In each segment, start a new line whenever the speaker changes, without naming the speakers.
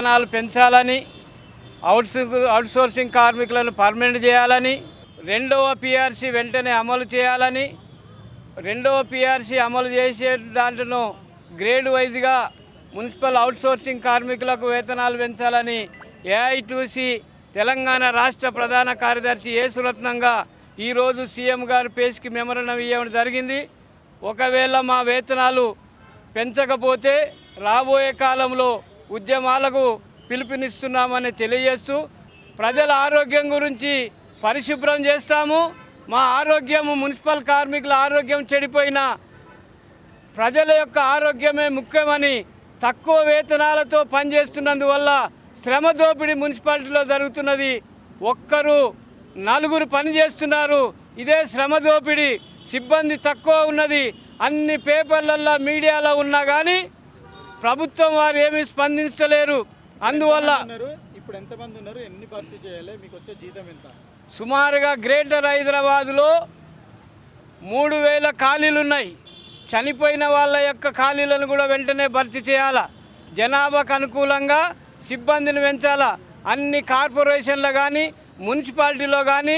వేతనాలు పెంచాలని, అవుట్సోర్సింగ్ కార్మికులను పర్మనెంట్ చేయాలని, రెండవ పిఆర్సీ వెంటనే అమలు చేయాలని, రెండవ పిఆర్సీ అమలు చేసే దాంట్లో గ్రేడ్ వైజ్గా మున్సిపల్ అవుట్సోర్సింగ్ కార్మికులకు వేతనాలు పెంచాలని ఏఐటీసీ తెలంగాణ రాష్ట్ర ప్రధాన కార్యదర్శి ఏసురత్నంగా ఈరోజు సీఎం గారి పేజ్కి మెమోరాండం ఇవ్వడం జరిగింది. ఒకవేళ మా వేతనాలు పెంచకపోతే రాబోయే కాలంలో ఉద్యమాలకు పిలుపునిస్తున్నామని తెలియజేస్తూ, ప్రజల ఆరోగ్యం గురించి పరిశుభ్రం చేస్తాము. మా ఆరోగ్యము, మున్సిపల్ కార్మికుల ఆరోగ్యం చెడిపోయినా ప్రజల యొక్క ఆరోగ్యమే ముఖ్యమని తక్కువ వేతనాలతో పనిచేస్తున్నందువల్ల శ్రమ దోపిడీ మున్సిపాలిటీలో జరుగుతున్నది. ఒక్కరు నలుగురు పని చేస్తున్నారు. ఇదే శ్రమ దోపిడీ. సిబ్బంది తక్కువ ఉన్నది. అన్ని పేపర్లల్లో మీడియాలో ఉన్నా కానీ ప్రభుత్వం వారు ఏమీ స్పందించలేరు. అందువల్ల
ఇప్పుడు ఎంతమంది ఉన్నారు, ఎన్ని భర్తీ చేయాలి, మీకు వచ్చే జీతం ఎంత?
సుమారుగా గ్రేటర్ హైదరాబాదులో 3000 ఖాళీలు ఉన్నాయి. చనిపోయిన వాళ్ళ యొక్క ఖాళీలను కూడా వెంటనే భర్తీ చేయాలా. జనాభాకు అనుకూలంగా సిబ్బందిని పెంచాలా. అన్ని కార్పొరేషన్లు కానీ మున్సిపాలిటీలో కానీ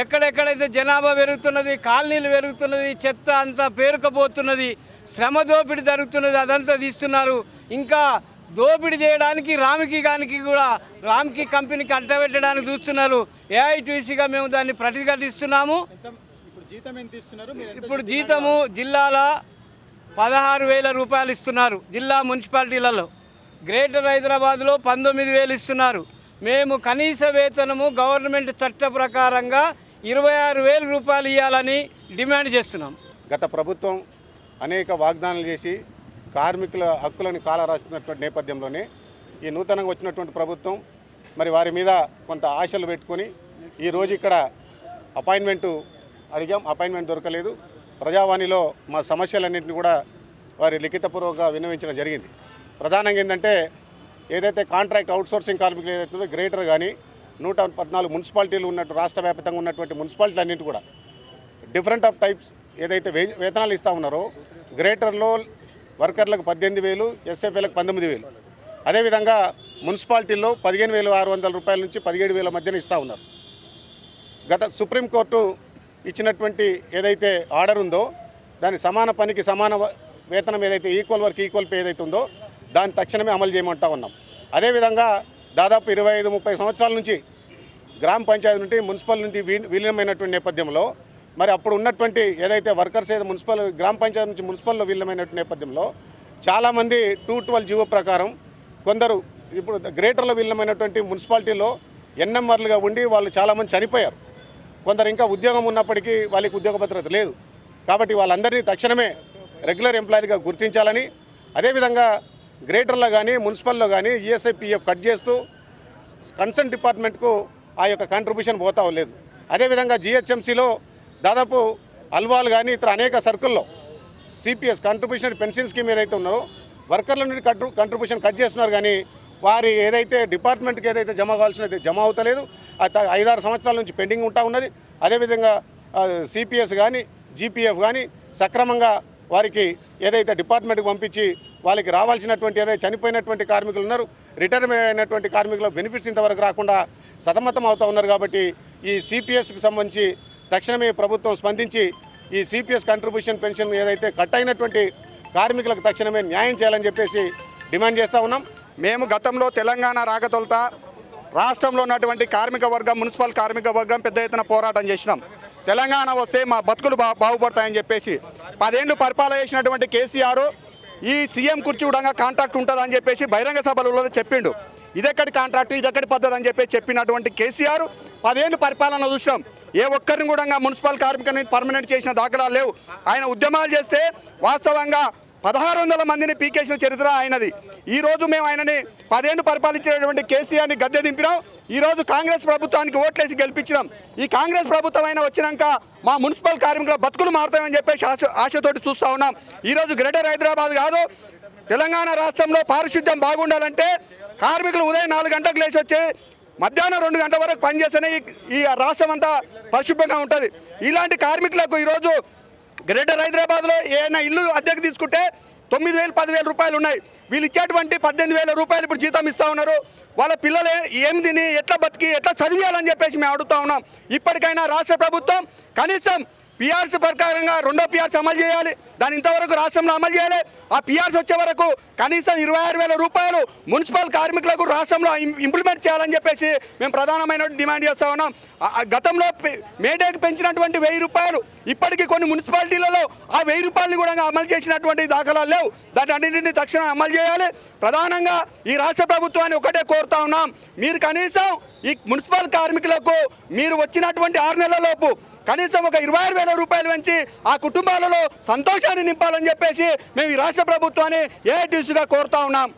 ఎక్కడెక్కడైతే జనాభా పెరుగుతున్నది, కాలనీలు పెరుగుతున్నది, చెత్త అంతా పేరుకపోతున్నది, శ్రమ దోపిడీ జరుగుతున్నది, అదంతా తీస్తున్నారు. ఇంకా దోపిడీ చేయడానికి రామ్కి కంపెనీకి అడ్డబెట్టడానికి చూస్తున్నారు. ఏఐటీసీగా మేము దాన్ని ప్రతిఘటిస్తున్నాము. ఇప్పుడు జీతము జిల్లాల 16,000 రూపాయలు ఇస్తున్నారు. జిల్లా మున్సిపాలిటీలలో గ్రేటర్ హైదరాబాద్లో 19,000 ఇస్తున్నారు. మేము కనీస వేతనము గవర్నమెంట్ చట్ట ప్రకారంగా 26,000 రూపాయలు ఇవ్వాలని డిమాండ్ చేస్తున్నాం.
గత ప్రభుత్వం అనేక వాగ్దానాలు చేసి కార్మికుల హక్కులను కాలరాస్తున్నటువంటి నేపథ్యంలోనే ఈ నూతనంగా వచ్చినటువంటి ప్రభుత్వం మరి వారి మీద కొంత ఆశలు పెట్టుకొని ఈరోజు ఇక్కడ అపాయింట్మెంటు అడిగాం. అపాయింట్మెంట్ దొరకలేదు. ప్రజావాణిలో మా సమస్యలన్నింటినీ కూడా వారి లిఖితపూర్వకంగా విన్నవించడం జరిగింది. ప్రధానంగా ఏంటంటే ఏదైతే కాంట్రాక్ట్ అవుట్సోర్సింగ్ కార్మికులు ఏదైతే గ్రేటర్ కానీ 114 మున్సిపాలిటీలు ఉన్నట్టు రాష్ట్ర వ్యాప్తంగా ఉన్నటువంటి మున్సిపాలిటీలు అన్నింటి కూడా డిఫరెంట్ ఆఫ్ టైప్స్ ఏదైతే వేతనాలు ఇస్తూ ఉన్నారో గ్రేటర్లో వర్కర్లకు 18,000, ఎస్ఎఫ్ఏలకు 19,000, అదేవిధంగా మున్సిపాలిటీల్లో 15,600 రూపాయల నుంచి 17,000 మధ్యన ఇస్తూ ఉన్నారు. గత సుప్రీంకోర్టు ఇచ్చినటువంటి ఏదైతే ఆర్డర్ ఉందో దాని సమాన పనికి సమాన వేతనం ఏదైతే ఈక్వల్ వర్క్ ఈక్వల్ పే ఏదైతే ఉందో దాన్ని తక్షణమే అమలు చేయమంటా ఉన్నాం. అదేవిధంగా దాదాపు 25-30 సంవత్సరాల నుంచి గ్రామ పంచాయతీ నుండి మున్సిపల్ నుండి విలీనమైనటువంటి నేపథ్యంలో మరి అప్పుడు ఉన్నటువంటి ఏదైతే వర్కర్స్ ఏదో మున్సిపల్ గ్రామ పంచాయతీ నుంచి మున్సిపల్లో విలీనమైనటువంటి నేపథ్యంలో చాలామంది 212 జీవో ప్రకారం కొందరు ఇప్పుడు గ్రేటర్లో విలీనమైనటువంటి మున్సిపాలిటీలో ఎన్ఎంఆర్లుగా ఉండి వాళ్ళు చాలామంది చనిపోయారు. కొందరు ఇంకా ఉద్యోగం ఉన్నప్పటికీ వాళ్ళకి ఉద్యోగ భద్రత లేదు. కాబట్టి వాళ్ళందరినీ తక్షణమే రెగ్యులర్ ఎంప్లాయీగా గుర్తించాలని, అదేవిధంగా గ్రేటర్లో కానీ మున్సిపల్లో కానీ ఈఎస్ఐ పిఎఫ్ కట్ చేస్తూ కన్సర్న్ డిపార్ట్మెంట్కు ఆ యొక్క కాంట్రిబ్యూషన్ పోతా లేదు. అదేవిధంగా జిహెచ్ఎంసీలో దాదాపు అల్వాల్ కానీ ఇతర అనేక సర్కిల్లో సిపిఎస్ కాంట్రిబ్యూషన్ పెన్షన్ స్కీమ్ ఏదైతే ఉన్నారో వర్కర్ల నుండి కాంట్రిబ్యూషన్ కట్ చేస్తున్నారు. కానీ వారి ఏదైతే డిపార్ట్మెంట్కి ఏదైతే జమ కావాల్సినది జమ అవుతలేదు. 5-6 సంవత్సరాల నుంచి పెండింగ్ ఉంటా ఉన్నది. అదేవిధంగా సిపిఎస్ కానీ జీపీఎఫ్ కానీ సక్రమంగా వారికి ఏదైతే డిపార్ట్మెంట్కి పంపించి వాళ్ళకి రావాల్సినటువంటి ఏదైతే చనిపోయినటువంటి కార్మికులు ఉన్నారు, రిటైర్మెంట్ అయినటువంటి కార్మికుల బెనిఫిట్స్ ఇంతవరకు రాకుండా సతమతం అవుతూ ఉన్నారు. కాబట్టి ఈ సిపిఎస్కి సంబంధించి తక్షణమే ప్రభుత్వం స్పందించి ఈ సిపిఎస్ కాంట్రిబ్యూషన్ పెన్షన్ ఏదైతే కట్ అయినటువంటి కార్మికులకు తక్షణమే న్యాయం చేయాలని చెప్పేసి డిమాండ్ చేస్తూ ఉన్నాం.
మేము గతంలో తెలంగాణ రాకతొలుత రాష్ట్రంలో ఉన్నటువంటి కార్మిక వర్గం, మున్సిపల్ కార్మిక వర్గం పెద్ద ఎత్తున పోరాటం చేసినాం. తెలంగాణ వస్తే మా బతుకులు బాగుపడతాయని చెప్పేసి 10 ఏళ్ళు పరిపాలన చేసినటువంటి కేసీఆర్ ఈ సీఎం కుర్చీ కూడా కాంట్రాక్ట్ ఉంటుందని చెప్పేసి బహిరంగ సభలలో చెప్పిండు. ఇదెక్కడి కాంట్రాక్టు, ఇదెక్కడి పద్ధతి అని చెప్పేసి చెప్పినటువంటి కేసీఆర్ 10 ఏళ్ళు పరిపాలన చూసినాం. ఏ ఒక్కరిని కూడా మున్సిపల్ కార్మికుని పర్మనెంట్ చేసిన దాఖలాలు లేవు. ఆయన ఉద్యమాలు చేస్తే వాస్తవంగా 1600 మందిని పీకేసిన చరిత్ర ఆయనది. ఈరోజు మేము ఆయనని 10 ఏళ్ళు పరిపాలించినటువంటి కేసీఆర్ని గద్దె దింపినాం. ఈరోజు కాంగ్రెస్ ప్రభుత్వానికి ఓట్లేసి గెలిపించినాం. ఈ కాంగ్రెస్ ప్రభుత్వం అయినా వచ్చినాక మా మున్సిపల్ కార్మికుల బతుకులు మారుతామని చెప్పేసి ఆశతోటి చూస్తూ ఉన్నాం. ఈరోజు గ్రేటర్ హైదరాబాద్ కాదు, తెలంగాణ రాష్ట్రంలో పారిశుద్ధ్యం బాగుండాలంటే కార్మికులు ఉదయం 4 గంటలకు లేచి వచ్చి మధ్యాహ్నం 2 గంటల వరకు పనిచేస్తేనే ఈ రాష్ట్రం అంతా పరిశుభ్రంగా ఉంటుంది. ఇలాంటి కార్మికులకు ఈరోజు గ్రేటర్ హైదరాబాద్లో ఏదైనా ఇల్లు అద్దెకు తీసుకుంటే 9,000 10,000 రూపాయలు ఉన్నాయి. వీళ్ళు ఇచ్చేటువంటి 18,000 రూపాయలు ఇప్పుడు జీతం ఇస్తూ ఉన్నారు. వాళ్ళ పిల్లలు ఏం తిని ఎట్లా బతికి ఎట్లా చదివేయాలని చెప్పేసి మేము అడుగుతా ఉన్నాం. ఇప్పటికైనా రాష్ట్ర ప్రభుత్వం కనీసం పిఆర్సీ ప్రకారంగా 2వ పిఆర్సీ అమలు చేయాలి. దాని ఇంతవరకు రాష్ట్రంలో అమలు చేయాలి. ఆ పిఆర్సీ వచ్చే వరకు కనీసం 26,000 రూపాయలు మున్సిపల్ కార్మికులకు రాష్ట్రంలో ఇంప్లిమెంట్ చేయాలని చెప్పేసి మేము ప్రధానమైన డిమాండ్ చేస్తా ఉన్నాం. గతంలో మేడేకి పెంచినటువంటి 1,000 రూపాయలు ఇప్పటికీ కొన్ని మున్సిపాలిటీలలో ఆ 1,000 రూపాయలని కూడా అమలు చేసినటువంటి దాఖలాలు లేవు. దాని అన్నింటినీ తక్షణం అమలు చేయాలి. ప్రధానంగా ఈ రాష్ట్ర ప్రభుత్వాన్ని ఒకటే కోరుతా ఉన్నాం, మీరు కనీసం ఈ మున్సిపల్ కార్మికులకు మీరు వచ్చినటువంటి 6 నెలలలోపు కనీసం ఒక 26,000 రూపాయలు పెంచి ఆ కుటుంబాలలో సంతోషాన్ని నింపాలని చెప్పేసి మేము ఈ రాష్ట్ర ప్రభుత్వాన్ని ఏఐటీసీగా కోరుతా ఉన్నాం.